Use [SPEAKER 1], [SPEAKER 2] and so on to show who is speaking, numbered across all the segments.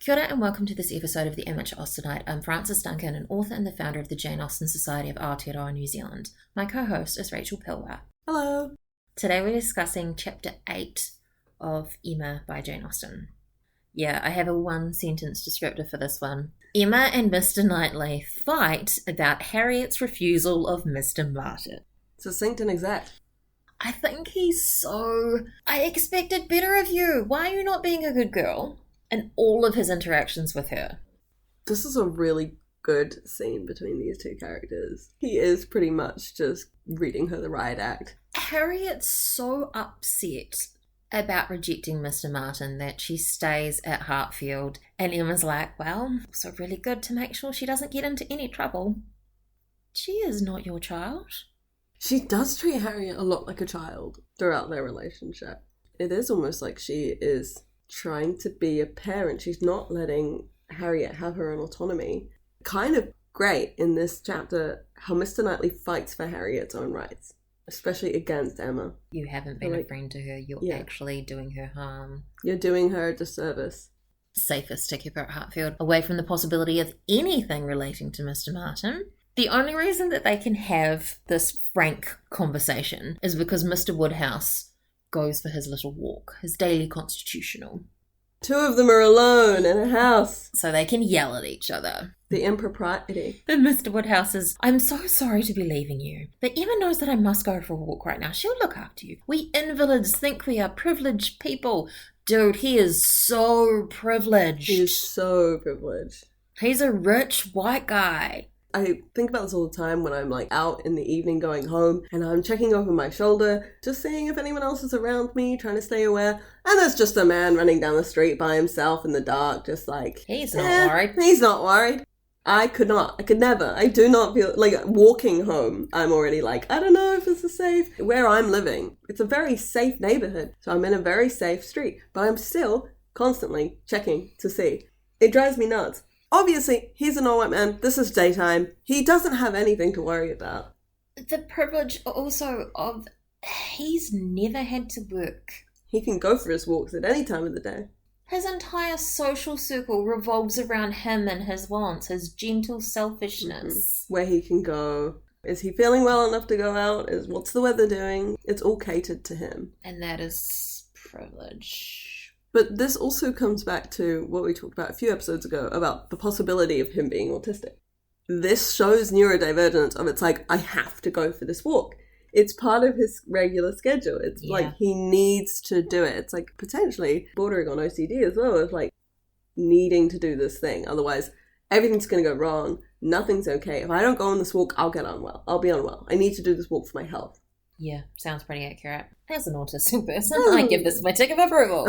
[SPEAKER 1] Kia ora and welcome to this episode of the Amateur Austenite. I'm Frances Duncan, an author and the founder of the Jane Austen Society of Aotearoa, New Zealand. My co-host is Rachel Pilwar.
[SPEAKER 2] Hello.
[SPEAKER 1] Today we're discussing Chapter 8 of Emma by Jane Austen. Yeah, I have a one-sentence descriptor for this one. Emma and Mr Knightley fight about Harriet's refusal of Mr Martin.
[SPEAKER 2] Succinct and exact.
[SPEAKER 1] I think I expected better of you. Why are you not being a good girl? And all of his interactions with her.
[SPEAKER 2] This is a really good scene between these two characters. He is pretty much just reading her the riot act.
[SPEAKER 1] Harriet's so upset about rejecting Mr Martin that she stays at Hartfield, and Emma's like, well, also really good to make sure she doesn't get into any trouble. She is not your child.
[SPEAKER 2] She does treat Harriet a lot like a child throughout their relationship. It is almost like she is trying to be a parent. She's not letting Harriet have her own autonomy. Kind of great in this chapter how Mr Knightley fights for Harriet's own rights, especially against Emma.
[SPEAKER 1] You haven't been a friend to her. You're actually doing her harm.
[SPEAKER 2] You're doing her a disservice.
[SPEAKER 1] Safest to keep her at Hartfield, away from the possibility of anything relating to Mr Martin. The only reason that they can have this frank conversation is because Mr Woodhouse goes for his little walk, his daily constitutional.
[SPEAKER 2] Two of them are alone in a house.
[SPEAKER 1] So they can yell at each other.
[SPEAKER 2] The impropriety.
[SPEAKER 1] And Mr Woodhouse is, I'm so sorry to be leaving you, but Emma knows that I must go for a walk right now. She'll look after you. We invalids think we are privileged people. Dude, he is so privileged.
[SPEAKER 2] He is so privileged.
[SPEAKER 1] He's a rich white guy.
[SPEAKER 2] I think about this all the time when I'm out in the evening going home and I'm checking over my shoulder, just seeing if anyone else is around me, trying to stay aware. And there's just a man running down the street by himself in the dark, just
[SPEAKER 1] he's not worried.
[SPEAKER 2] He's not worried. I could never. I do not feel walking home. I'm already I don't know if this is safe. Where I'm living, it's a very safe neighborhood. So I'm in a very safe street, but I'm still constantly checking to see. It drives me nuts. Obviously, he's an all-white man. This is daytime. He doesn't have anything to worry about.
[SPEAKER 1] The privilege also of he's never had to work.
[SPEAKER 2] He can go for his walks at any time of the day.
[SPEAKER 1] His entire social circle revolves around him and his wants, his gentle selfishness.
[SPEAKER 2] Mm-hmm. Where he can go. Is he feeling well enough to go out? What's the weather doing? It's all catered to him.
[SPEAKER 1] And that is privilege.
[SPEAKER 2] But this also comes back to what we talked about a few episodes ago about the possibility of him being autistic. This shows neurodivergence of I have to go for this walk. It's part of his regular schedule. It's he needs to do it. It's potentially bordering on OCD as well, of needing to do this thing. Otherwise, everything's going to go wrong. Nothing's okay. If I don't go on this walk, I'll get unwell. I'll be unwell. I need to do this walk for my health.
[SPEAKER 1] Yeah, sounds pretty accurate. As an autistic person, I give this my tick of approval.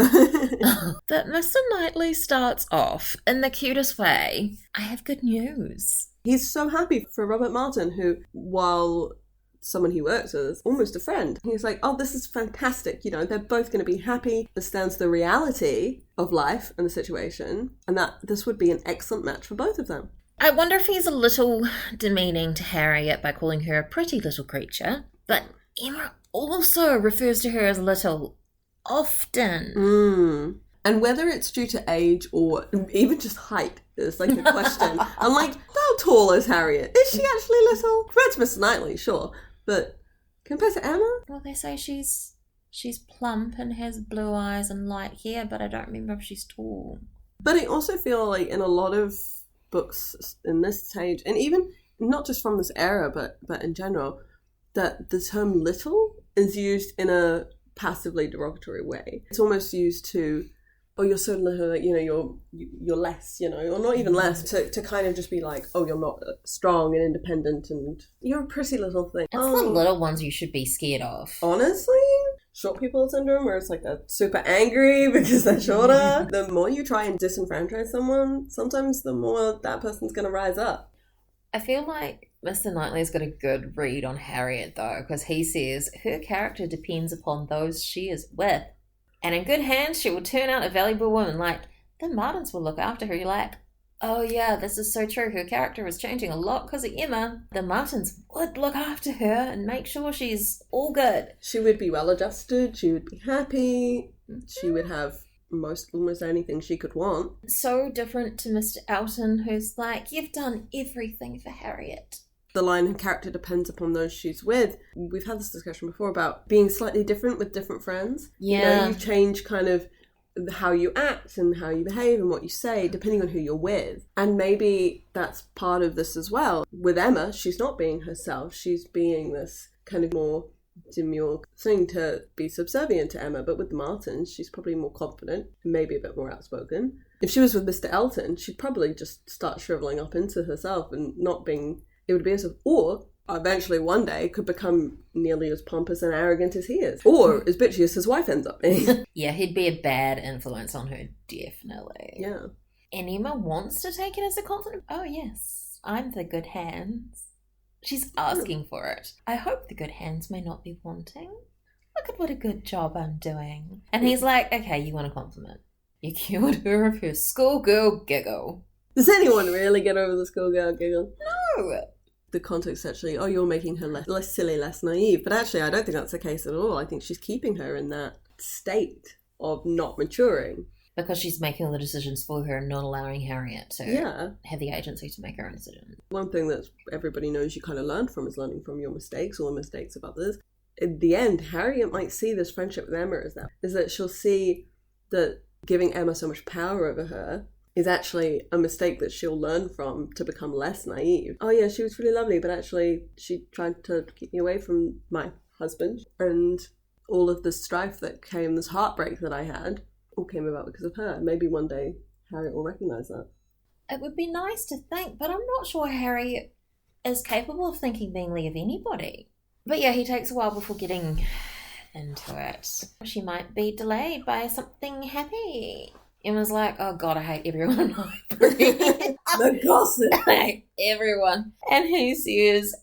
[SPEAKER 1] But Mr Knightley starts off in the cutest way. I have good news.
[SPEAKER 2] He's so happy for Robert Martin, who, while someone he works with, is almost a friend. He's oh, this is fantastic. They're both going to be happy. Understands the reality of life and the situation, and that this would be an excellent match for both of them.
[SPEAKER 1] I wonder if he's a little demeaning to Harriet by calling her a pretty little creature, but Emma also refers to her as little often.
[SPEAKER 2] And whether it's due to age or even just height is a question. I'm how tall is Harriet? Is she actually little? Compared to Mr Knightley, sure. But compared to Emma?
[SPEAKER 1] Well, they say she's plump and has blue eyes and light hair, but I don't remember if she's tall.
[SPEAKER 2] But I also feel in a lot of books in this stage, and even not just from this era, but in general, that the term little is used in a passively derogatory way. It's almost used to, oh, you're so little, you're less, or not even less, to kind of just be oh, you're not strong and independent and you're a pretty little thing.
[SPEAKER 1] It's the little ones you should be scared of.
[SPEAKER 2] Honestly, short people syndrome, where it's they're super angry because they're shorter. The more you try and disenfranchise someone, sometimes the more that person's going to rise up.
[SPEAKER 1] I feel Mr Knightley's got a good read on Harriet, though, because he says her character depends upon those she is with. And in good hands, she will turn out a valuable woman. The Martins will look after her. You're oh yeah, this is so true. Her character is changing a lot because of Emma. The Martins would look after her and make sure she's all good.
[SPEAKER 2] She would be well adjusted. She would be happy. She would have almost anything she could want.
[SPEAKER 1] So different to Mr Elton, who's like, you've done everything for Harriet.
[SPEAKER 2] The line her character depends upon those she's with. We've had this discussion before about being slightly different with different friends.
[SPEAKER 1] Yeah.
[SPEAKER 2] You change kind of how you act and how you behave and what you say depending on who you're with. And maybe that's part of this as well. With Emma, she's not being herself. She's being this kind of more demure thing to be subservient to Emma. But with the Martins, she's probably more confident and maybe a bit more outspoken. If she was with Mr Elton, she'd probably just start shriveling up into herself and not being... It would be as if... Or eventually one day could become nearly as pompous and arrogant as he is. Or as bitchy as his wife ends up being.
[SPEAKER 1] Yeah, he'd be a bad influence on her, definitely.
[SPEAKER 2] Yeah.
[SPEAKER 1] And Emma wants to take it as a compliment. Oh, yes, I'm the good hands. She's asking for it. I hope the good hands may not be wanting. Look at what a good job I'm doing. And he's like, okay, you want a compliment. You cured her of her schoolgirl giggle.
[SPEAKER 2] Does anyone really get over the schoolgirl giggle?
[SPEAKER 1] No.
[SPEAKER 2] The context actually, oh, you're making her less silly, less naive. But actually, I don't think that's the case at all. I think she's keeping her in that state of not maturing.
[SPEAKER 1] Because she's making all the decisions for her and not allowing Harriet to have the agency to make her own decisions.
[SPEAKER 2] One thing that everybody knows you kind of learn from is learning from your mistakes or the mistakes of others. In the end, Harriet might see this friendship with Emma as that she'll see that giving Emma so much power over her is actually a mistake that she'll learn from to become less naive. Oh yeah, she was really lovely, but actually she tried to keep me away from my husband. And all of the strife that came, this heartbreak that I had, all came about because of her. Maybe one day Harriet will recognise that.
[SPEAKER 1] It would be nice to think, but I'm not sure Harriet is capable of thinking meanly of anybody. But yeah, he takes a while before getting into it. She might be delayed by something happy. Emma's like, oh God, I hate everyone in library.
[SPEAKER 2] The gossip.
[SPEAKER 1] I hate everyone. And he says,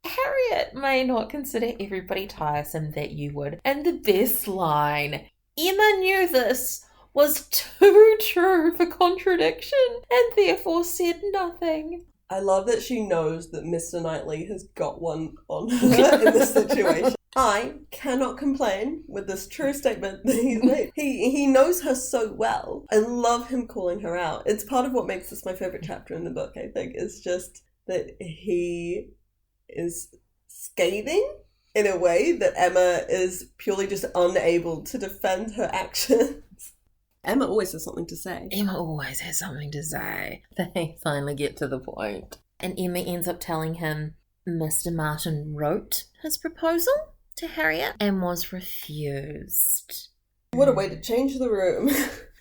[SPEAKER 1] Harriet may not consider everybody tiresome that you would. And the best line, Emma knew this was too true for contradiction and therefore said nothing.
[SPEAKER 2] I love that she knows that Mr Knightley has got one on her in this situation. I cannot complain with this true statement that he's made. He knows her so well. I love him calling her out. It's part of what makes this my favourite chapter in the book, I think. It's just that he is scathing in a way that Emma is purely just unable to defend her actions. Emma always has something to say.
[SPEAKER 1] Emma always has something to say. They finally get to the point. And Emma ends up telling him Mr. Martin wrote his proposal to Harriet and was refused.
[SPEAKER 2] What a way to change the room.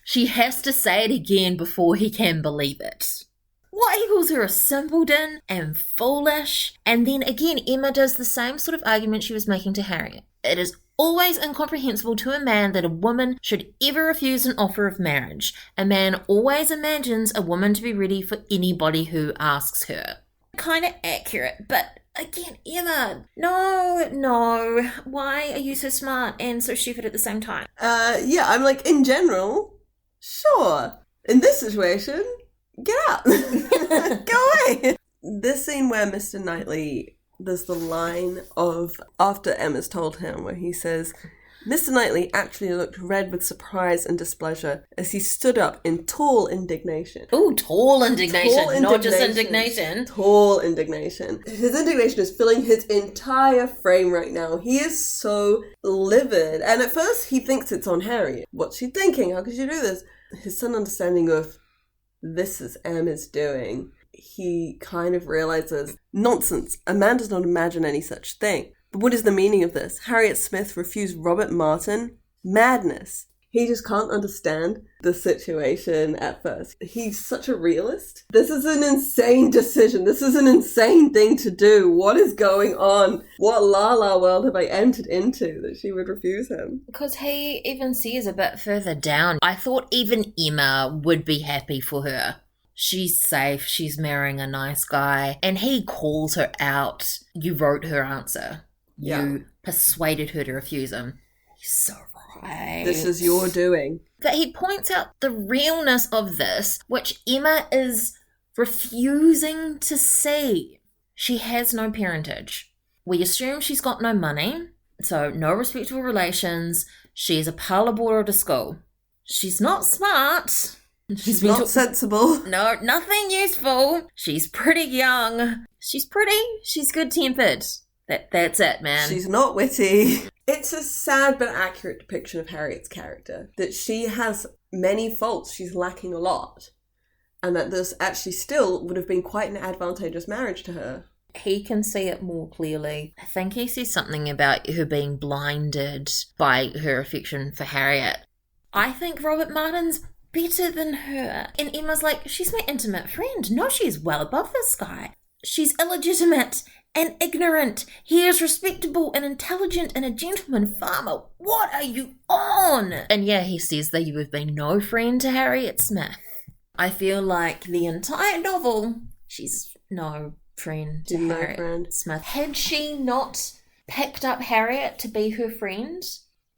[SPEAKER 1] She has to say it again before he can believe it. What, he calls her a simpleton and foolish? And then again, Emma does the same sort of argument she was making to Harriet. It is always incomprehensible to a man that a woman should ever refuse an offer of marriage. A man always imagines a woman to be ready for anybody who asks her. Kind of accurate, but again, Emma, no. Why are you so smart and so stupid at the same time?
[SPEAKER 2] Yeah, I'm like, in general, sure. In this situation, get out. Go away. This scene where Mr. Knightley, there's the line of, after Emma's told him, where he says, Mr. Knightley actually looked red with surprise and displeasure as he stood up in tall indignation.
[SPEAKER 1] Ooh, tall indignation, not just indignation.
[SPEAKER 2] Tall indignation. His indignation is filling his entire frame right now. He is so livid. And at first he thinks it's on Harriet. What's she thinking? How could you do this? His sudden understanding of this is Emma's doing. He kind of realizes, nonsense, a man does not imagine any such thing. But what is the meaning of this? Harriet Smith refused Robert Martin? Madness. He just can't understand the situation at first. He's such a realist. This is an insane decision. This is an insane thing to do. What is going on? What la-la world have I entered into that she would refuse him?
[SPEAKER 1] Because he even sees a bit further down. I thought even Emma would be happy for her. She's safe. She's marrying a nice guy. And he calls her out. You wrote her answer. You persuaded her to refuse him. You're so right.
[SPEAKER 2] This is your doing.
[SPEAKER 1] But he points out the realness of this, which Emma is refusing to see. She has no parentage. We assume she's got no money, so no respectable relations. She is a parlour boarder at a school. She's not smart.
[SPEAKER 2] She's not sensible.
[SPEAKER 1] No, nothing useful. She's pretty young. She's pretty. She's good-tempered. That's it, man.
[SPEAKER 2] She's not witty. It's a sad but accurate depiction of Harriet's character. That she has many faults. She's lacking a lot. And that this actually still would have been quite an advantageous marriage to her.
[SPEAKER 1] He can see it more clearly. I think he says something about her being blinded by her affection for Harriet. I think Robert Martin's better than her. And Emma's like, she's my intimate friend. No, she's well above this guy. She's illegitimate and ignorant. He is respectable and intelligent and a gentleman farmer. What are you on? And yeah, he says that you have been no friend to Harriet Smith. I feel like the entire novel, she's no friend to Harriet Smith. Had she not picked up Harriet to be her friend,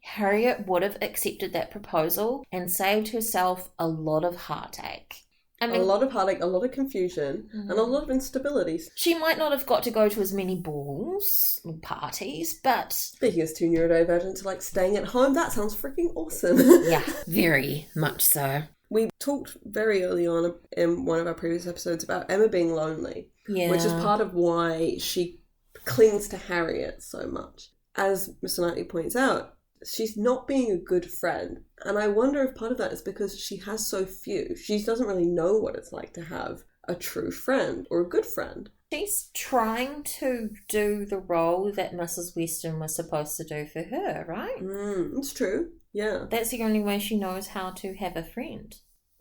[SPEAKER 1] Harriet would have accepted that proposal and saved herself a lot of heartache. I mean,
[SPEAKER 2] a lot of heartache, a lot of confusion, and a lot of instability.
[SPEAKER 1] She might not have got to go to as many balls and parties, but...
[SPEAKER 2] Speaking as two neurodivergents, like staying at home, that sounds freaking awesome.
[SPEAKER 1] Yeah, very much so.
[SPEAKER 2] We talked very early on in one of our previous episodes about Emma being lonely, which is part of why she clings to Harriet so much. As Mr Knightley points out, she's not being a good friend. And I wonder if part of that is because she has so few. She doesn't really know what it's like to have a true friend or a good friend.
[SPEAKER 1] She's trying to do the role that Mrs Weston was supposed to do for her, right?
[SPEAKER 2] It's true, yeah.
[SPEAKER 1] That's the only way she knows how to have a friend.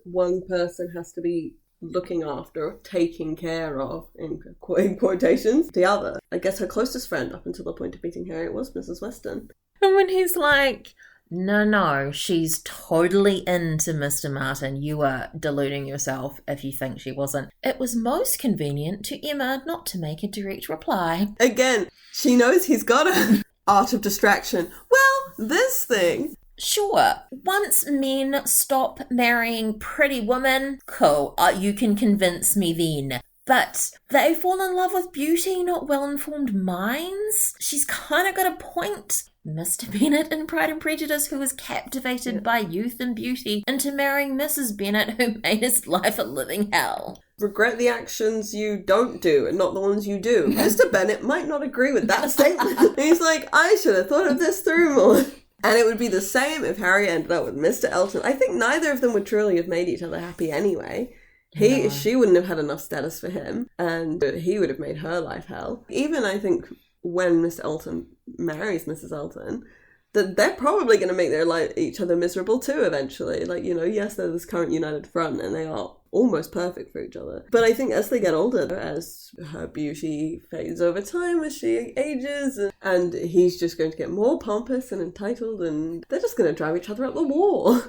[SPEAKER 2] One person has to be looking after, taking care of, in quotations, the other. I guess her closest friend up until the point of meeting Harriet was Mrs Weston.
[SPEAKER 1] And when he's like, no, she's totally into Mr. Martin. You are deluding yourself if you think she wasn't. It was most convenient to Emma not to make a direct reply.
[SPEAKER 2] Again, she knows he's got an art of distraction. Well, this thing.
[SPEAKER 1] Sure, once men stop marrying pretty women, cool, you can convince me then. But they fall in love with beauty, not well-informed minds. She's kind of got a point. Mr. Bennet in Pride and Prejudice, who was captivated by youth and beauty, into marrying Mrs. Bennet, who made his life a living hell.
[SPEAKER 2] Regret the actions you don't do and not the ones you do. Mr. Bennet might not agree with that statement. He's like, I should have thought of this through more. And it would be the same if Harriet ended up with Mr. Elton. I think neither of them would truly have made each other happy anyway. She wouldn't have had enough status for him, and he would have made her life hell. Even I think when Mr. Elton marries Mrs. Elton, that they're probably going to make their life each other miserable too eventually. Like, yes, they're this current united front and they are almost perfect for each other. But I think as they get older, as her beauty fades over time, as she ages, and he's just going to get more pompous and entitled, and they're just going to drive each other up the wall.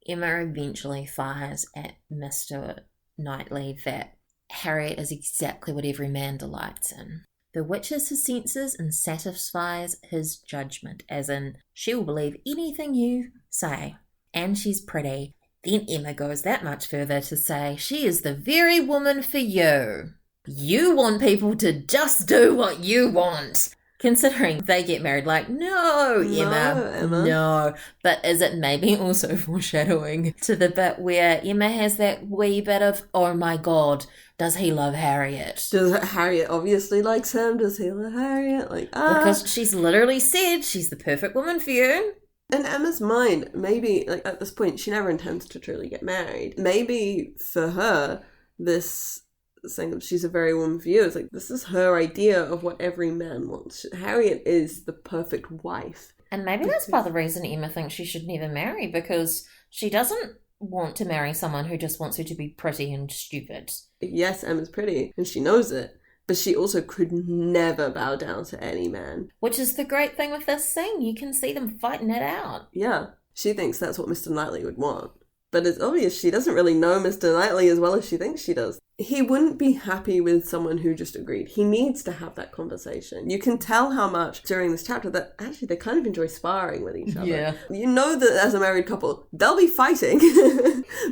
[SPEAKER 1] Emma eventually fires at Mr. Knightley that Harriet is exactly what every man delights in. Bewitches his senses and satisfies his judgment, as in, she will believe anything you say. And she's pretty. Then Emma goes that much further to say she is the very woman for you. You want people to just do what you want. Considering they get married, like, no, Emma. No. But is it maybe also foreshadowing to the bit where Emma has that wee bit of, oh my God, does he love Harriet?
[SPEAKER 2] Does Harriet obviously likes him? Does he love Harriet?
[SPEAKER 1] Because she's literally said she's the perfect woman for you.
[SPEAKER 2] In Emma's mind, maybe, at this point, she never intends to truly get married. Maybe for her, this saying that she's a very woman for you, it's like, this is her idea of what every man wants. Harriet is the perfect wife.
[SPEAKER 1] And maybe that's part of the reason Emma thinks she should never marry, because she doesn't want to marry someone who just wants her to be pretty and stupid.
[SPEAKER 2] Yes, Emma's pretty, and she knows it. But she also could never bow down to any man.
[SPEAKER 1] Which is the great thing with this scene. You can see them fighting it out.
[SPEAKER 2] Yeah. She thinks that's what Mr. Knightley would want. But it's obvious she doesn't really know Mr. Knightley as well as she thinks she does. He wouldn't be happy with someone who just agreed. He needs to have that conversation. You can tell how much during this chapter that actually they kind of enjoy sparring with each other.
[SPEAKER 1] Yeah.
[SPEAKER 2] You know that as a married couple, they'll be fighting.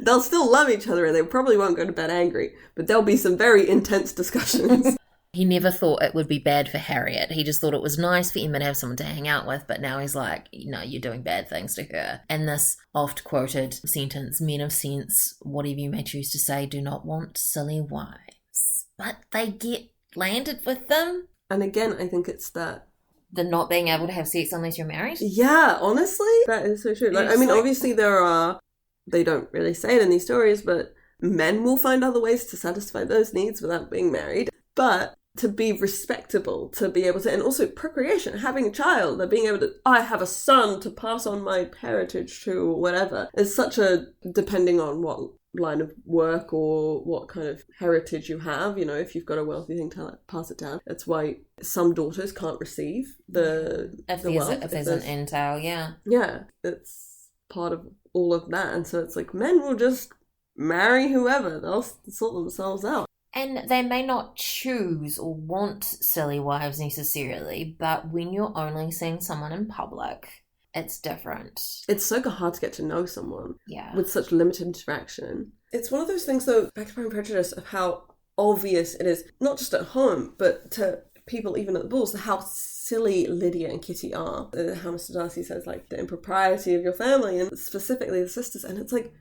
[SPEAKER 2] They'll still love each other and they probably won't go to bed angry. But there'll be some very intense discussions.
[SPEAKER 1] He never thought it would be bad for Harriet. He just thought it was nice for Emma to have someone to hang out with, but now he's like, no, you're doing bad things to her. And this oft-quoted sentence, men of sense, whatever you may choose to say, do not want silly wives. But they get landed with them.
[SPEAKER 2] And again, I think it's that
[SPEAKER 1] the not being able to have sex unless you're married.
[SPEAKER 2] Yeah, honestly, that is so true. Like, I mean, obviously they don't really say it in these stories, but men will find other ways to satisfy those needs without being married. But to be respectable, to be able to, and also procreation, having a child, that being able to, I have a son to pass on my heritage to, or whatever, is such a, depending on what line of work or what kind of heritage you have, you know, if you've got a wealthy thing to pass it down. That's why some daughters can't receive the wealth.
[SPEAKER 1] If there's an entail, yeah.
[SPEAKER 2] Yeah, it's part of all of that. And so it's like, men will just marry whoever, they'll sort themselves out.
[SPEAKER 1] And they may not choose or want silly wives necessarily, but when you're only seeing someone in public, it's different.
[SPEAKER 2] It's so hard to get to know someone with such limited interaction. It's one of those things, though, back to Pride and Prejudice, of how obvious it is, not just at home, but to people even at the balls, how silly Lydia and Kitty are. How Mr. Darcy says, like, the impropriety of your family, and specifically the sisters. And it's like,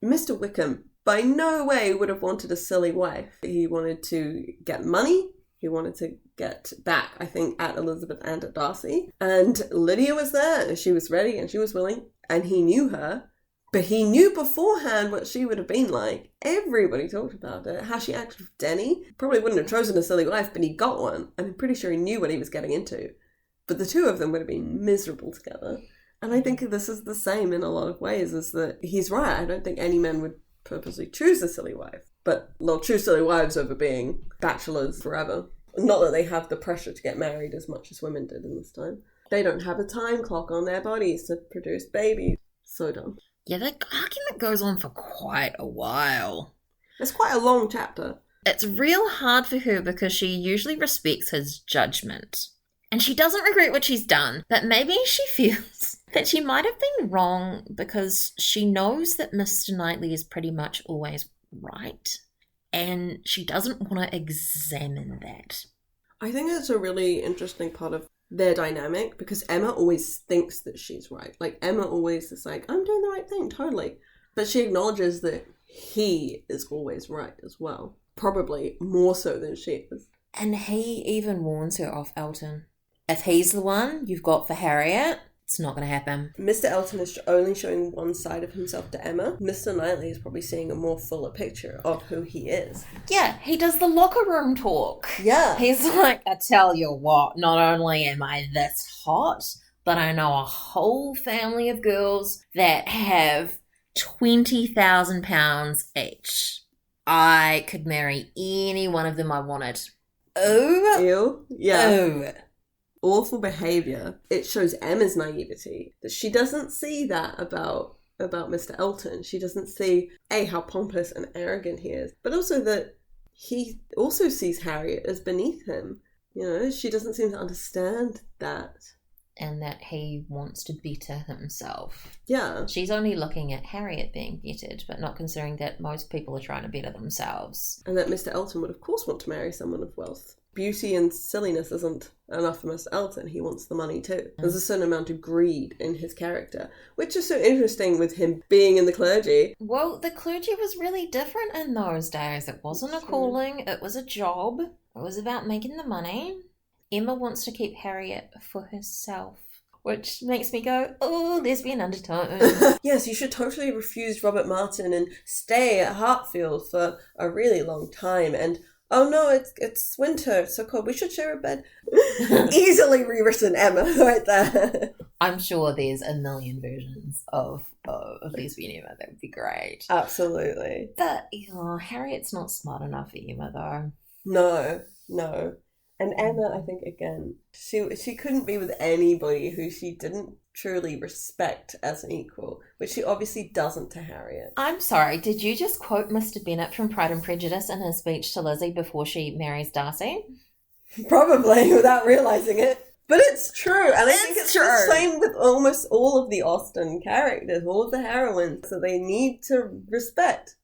[SPEAKER 2] Mr. Wickham by no way would have wanted a silly wife. He wanted to get money. He wanted to get back, I think, at Elizabeth and at Darcy. And Lydia was there, and she was ready, and she was willing, and he knew her. But he knew beforehand what she would have been like. Everybody talked about it. How she acted with Denny. Probably wouldn't have chosen a silly wife, but he got one. And I'm pretty sure he knew what he was getting into. But the two of them would have been miserable together. And I think this is the same in a lot of ways, is that he's right. I don't think any man would purposely choose a silly wife. But they'll choose silly wives over being bachelors forever. Not that they have the pressure to get married as much as women did in this time. They don't have a time clock on their bodies to produce babies. So dumb.
[SPEAKER 1] Yeah, that argument goes on for quite a while.
[SPEAKER 2] It's quite a long chapter.
[SPEAKER 1] It's real hard for her because she usually respects his judgment. And she doesn't regret what she's done, but maybe she feels that she might have been wrong because she knows that Mr. Knightley is pretty much always right. And she doesn't want to examine that.
[SPEAKER 2] I think it's a really interesting part of their dynamic because Emma always thinks that she's right. Like, Emma always is like, I'm doing the right thing, totally. But she acknowledges that he is always right as well. Probably more so than she is.
[SPEAKER 1] And he even warns her off Elton. If he's the one you've got for Harriet, it's not going to happen.
[SPEAKER 2] Mr. Elton is only showing one side of himself to Emma. Mr. Knightley is probably seeing a more fuller picture of who he is.
[SPEAKER 1] Yeah, he does the locker room talk.
[SPEAKER 2] Yeah.
[SPEAKER 1] He's like, I tell you what, not only am I this hot, but I know a whole family of girls that have £20,000 each. I could marry any one of them I wanted. Oh.
[SPEAKER 2] Ew. Yeah.
[SPEAKER 1] Oh.
[SPEAKER 2] Awful behaviour. It shows Emma's naivety. That she doesn't see that about Mr. Elton. She doesn't see, A, how pompous and arrogant he is, but also that he also sees Harriet as beneath him. You know, she doesn't seem to understand that.
[SPEAKER 1] And that he wants to better himself.
[SPEAKER 2] Yeah.
[SPEAKER 1] She's only looking at Harriet being bettered, but not considering that most people are trying to better themselves.
[SPEAKER 2] And that Mr. Elton would, of course, want to marry someone of wealth. Beauty and silliness isn't enough for Mr. Elton. He wants the money too. There's a certain amount of greed in his character, which is so interesting with him being in the clergy.
[SPEAKER 1] Well, the clergy was really different in those days. It wasn't a calling, it was a job. It was about making the money. Emma wants to keep Harriet for herself, which makes me go, oh, lesbian undertone.
[SPEAKER 2] Yes, you should totally refuse Robert Martin and stay at Hartfield for a really long time. And, oh no, it's winter, it's so cold, we should share a bed. Easily rewritten Emma right there.
[SPEAKER 1] I'm sure there's a million versions of lesbian Emma. That would be great.
[SPEAKER 2] Absolutely.
[SPEAKER 1] But, Harriet's not smart enough for Emma, though.
[SPEAKER 2] No. And Emma, I think, again, she couldn't be with anybody who she didn't truly respect as an equal, which she obviously doesn't to Harriet.
[SPEAKER 1] I'm sorry, did you just quote Mr. Bennet from Pride and Prejudice in his speech to Lizzie before she marries Darcy?
[SPEAKER 2] Probably, without realising it. But it's true, and I think it's true. The same with almost all of the Austen characters, all of the heroines, so they need to respect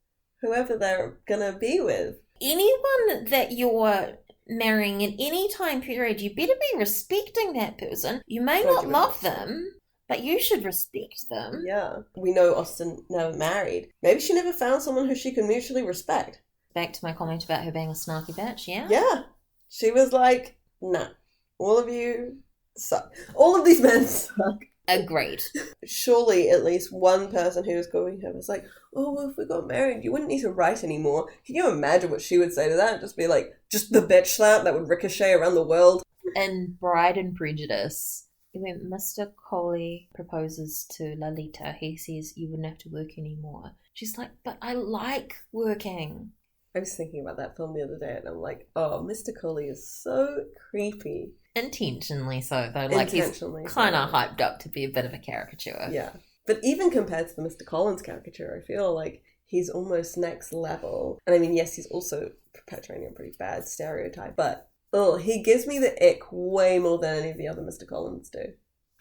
[SPEAKER 2] whoever they're gonna be with.
[SPEAKER 1] Anyone that you're marrying in any time period, you better be respecting that person. You may
[SPEAKER 2] Don't
[SPEAKER 1] not
[SPEAKER 2] you
[SPEAKER 1] love
[SPEAKER 2] understand?
[SPEAKER 1] them, but you should respect them.
[SPEAKER 2] Yeah. We know Austen never married. Maybe she never found someone who she can mutually respect.
[SPEAKER 1] Back to my comment about her being a snarky bitch, yeah?
[SPEAKER 2] Yeah. She was like, nah, all of you suck. All of these men suck.
[SPEAKER 1] Agreed.
[SPEAKER 2] Surely at least one person who was going to her was like, oh, well, if we got married, you wouldn't need to write anymore. Can you imagine what she would say to that? Just be like, just the bitch slap that would ricochet around the world.
[SPEAKER 1] In Bride and Prejudice, when Mr. Colley proposes to Lolita, he says, you wouldn't have to work anymore. She's like, but I like working.
[SPEAKER 2] I was thinking about that film the other day and I'm like, oh, Mr. Colley is so creepy.
[SPEAKER 1] Intentionally so, though. Like, he's kind of hyped up to be a bit of a caricature.
[SPEAKER 2] Yeah. But even compared to the Mr. Collins caricature, I feel like he's almost next level. And I mean, yes, he's also perpetuating a pretty bad stereotype, but he gives me the ick way more than any of the other Mr. Collins do.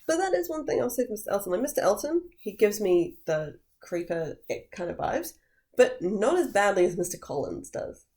[SPEAKER 2] But that is one thing I'll say for Mr. Elton. Like, Mr. Elton, he gives me the creeper ick kind of vibes, but not as badly as Mr. Collins does.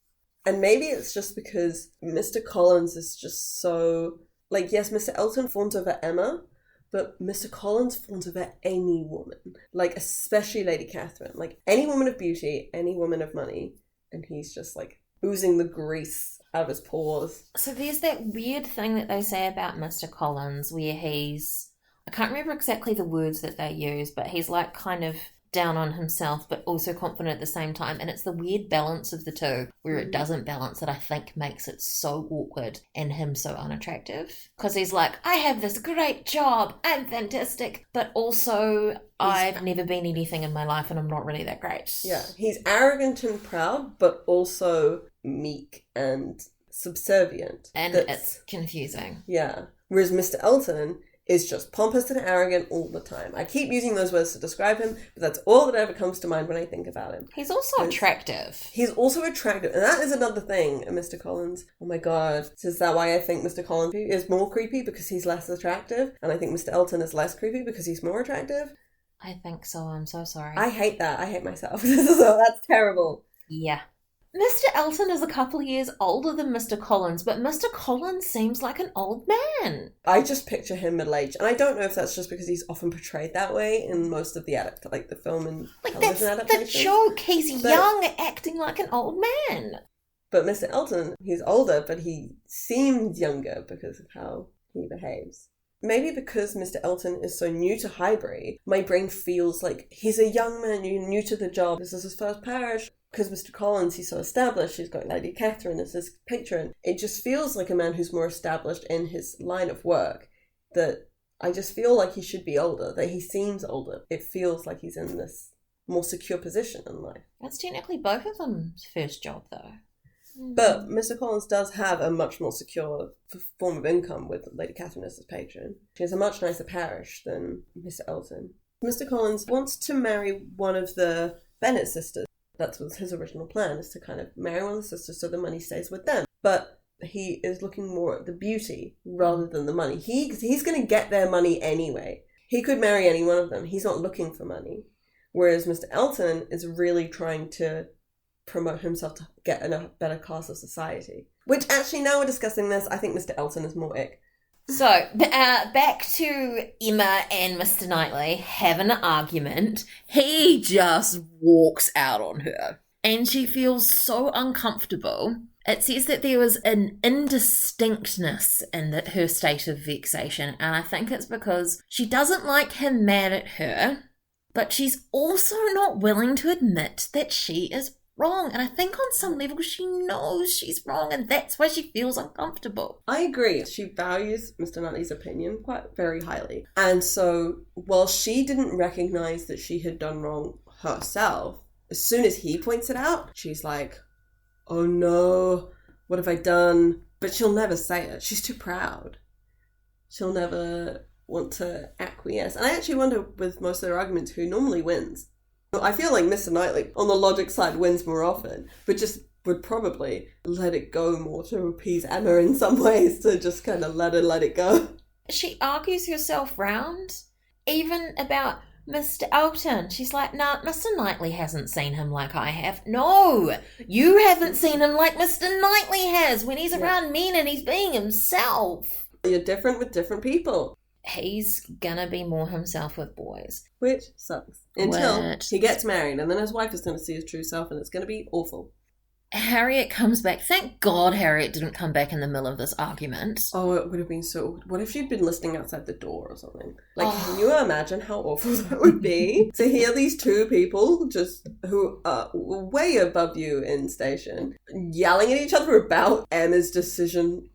[SPEAKER 2] And maybe it's just because Mr. Collins is just so... Like, yes, Mr. Elton fawns over Emma, but Mr. Collins fawns over any woman. Like, especially Lady Catherine. Like, any woman of beauty, any woman of money. And he's just, like, oozing the grease out of his pores.
[SPEAKER 1] So there's that weird thing that they say about Mr. Collins where he's... I can't remember exactly the words that they use, but he's, like, kind of down on himself but also confident at the same time, and it's the weird balance of the two where it doesn't balance that I think makes it so awkward and him so unattractive, because he's like, I have this great job, I'm fantastic, but also I've never been anything in my life and I'm not really that great.
[SPEAKER 2] Yeah, he's arrogant and proud but also meek and subservient,
[SPEAKER 1] and it's confusing.
[SPEAKER 2] Yeah, whereas Mr. Elton is just pompous and arrogant all the time. I keep using those words to describe him, but that's all that ever comes to mind when I think about him.
[SPEAKER 1] He's also attractive.
[SPEAKER 2] He's also attractive, and that is another thing, Mr. Collins. Oh my god. Is that why I think Mr. Collins is more creepy? Because he's less attractive? And I think Mr. Elton is less creepy because he's more attractive?
[SPEAKER 1] I think so, I'm so sorry.
[SPEAKER 2] I hate that. I hate myself. That's terrible.
[SPEAKER 1] Yeah. Mr. Elton is a couple of years older than Mr. Collins, but Mr. Collins seems like an old man.
[SPEAKER 2] I just picture him middle-aged, and I don't know if that's just because he's often portrayed that way in most of the the film and television adaptations.
[SPEAKER 1] The joke. He's young, acting like an old man.
[SPEAKER 2] But Mr. Elton, he's older, but he seems younger because of how he behaves. Maybe because Mr. Elton is so new to Highbury, my brain feels like he's a young man, new to the job. This is his first parish. Because Mr. Collins, he's so established, he's got Lady Catherine as his patron. It just feels like a man who's more established in his line of work, that I just feel like he should be older, that he seems older. It feels like he's in this more secure position in life.
[SPEAKER 1] That's technically both of them's first job, though.
[SPEAKER 2] But Mr. Collins does have a much more secure form of income with Lady Catherine as his patron. She has a much nicer parish than Mr. Elton. Mr. Collins wants to marry one of the Bennet sisters. That was his original plan, is to kind of marry one of the sisters so the money stays with them. But he is looking more at the beauty rather than the money. He's going to get their money anyway. He could marry any one of them. He's not looking for money. Whereas Mr. Elton is really trying to promote himself to get in a better class of society. Which, actually, now we're discussing this, I think Mr. Elton is more ick.
[SPEAKER 1] So, back to Emma and Mr. Knightley having an argument. He just walks out on her. And she feels so uncomfortable. It says that there was an indistinctness in her state of vexation. And I think it's because she doesn't like him mad at her. But she's also not willing to admit that she is wrong, and I think on some level she knows she's wrong, and that's why she feels uncomfortable.
[SPEAKER 2] I agree. She values Mr. Knightley's opinion quite very highly, and so while she didn't recognise that she had done wrong herself, as soon as he points it out, she's like, oh no, what have I done? But she'll never say it. She's too proud. She'll never want to acquiesce. And I actually wonder, with most of their arguments, who normally wins. I feel like Mr. Knightley, on the logic side, wins more often, but just would probably let it go more to appease Emma in some ways, to just kind of let it go.
[SPEAKER 1] She argues herself round, even about Mr. Elton. She's like, nah, Mr. Knightley hasn't seen him like I have. No, you haven't seen him like Mr. Knightley has when he's around men and he's being himself.
[SPEAKER 2] You're different with different people.
[SPEAKER 1] He's gonna be more himself with boys.
[SPEAKER 2] Which sucks. Until he gets married, and then his wife is going to see his true self, and it's going to be awful.
[SPEAKER 1] Harriet comes back. Thank God Harriet didn't come back in the middle of this argument.
[SPEAKER 2] Oh, it would have been so... What if she'd been listening outside the door or something? Like, can you imagine how awful that would be? To hear these two people just who are way above you in station yelling at each other about Emma's decision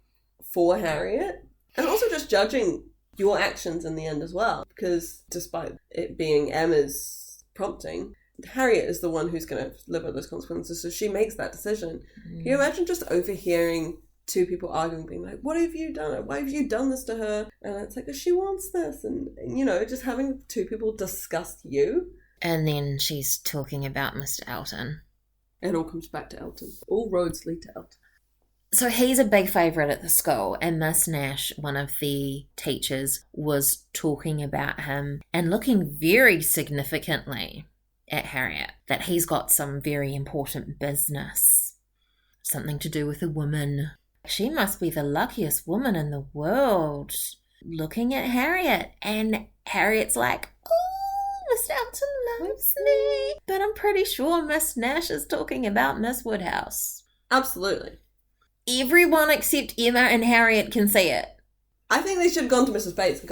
[SPEAKER 2] for Harriet, and also just judging your actions in the end as well, because despite it being Emma's prompting, Harriet is the one who's going to live with those consequences, so she makes that decision. Can you imagine just overhearing two people arguing, being like, what have you done? Why have you done this to her? And it's like, she wants this. And, you know, just having two people discuss you.
[SPEAKER 1] And then she's talking about Mr. Elton.
[SPEAKER 2] It all comes back to Elton. All roads lead to Elton.
[SPEAKER 1] So he's a big favourite at the school, and Miss Nash, one of the teachers, was talking about him and looking very significantly at Harriet, that he's got some very important business, something to do with a woman. She must be the luckiest woman in the world, looking at Harriet. And Harriet's like, oh, Mr. Elton loves me. But I'm pretty sure Miss Nash is talking about Miss Woodhouse.
[SPEAKER 2] Absolutely.
[SPEAKER 1] Everyone except Emma and Harriet can see it.
[SPEAKER 2] I think they should have gone to Mrs. Bates and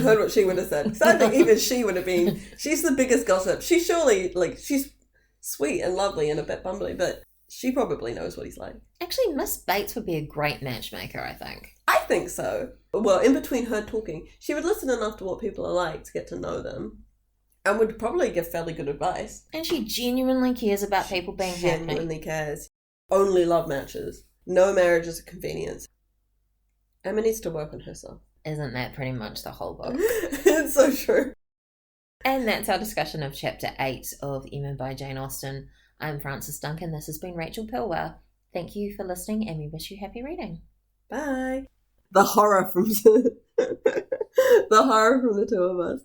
[SPEAKER 2] heard what she would have said. Because I think even she would have been... She's the biggest gossip. She surely, she's sweet and lovely and a bit bumbly, but she probably knows what he's like.
[SPEAKER 1] Actually, Miss Bates would be a great matchmaker, I think.
[SPEAKER 2] I think so. Well, in between her talking, she would listen enough to what people are like to get to know them, and would probably give fairly good advice.
[SPEAKER 1] And she genuinely cares about people being happy.
[SPEAKER 2] Genuinely cares. Only love matches. No marriage is a convenience. Emma needs to work on herself.
[SPEAKER 1] Isn't that pretty much the whole book?
[SPEAKER 2] It's so true.
[SPEAKER 1] And that's our discussion of Chapter 8 of Emma by Jane Austen. I'm Frances Duncan. This has been Rachel Pilwer. Thank you for listening, and we wish you happy reading.
[SPEAKER 2] Bye. The horror from the horror from the two of us.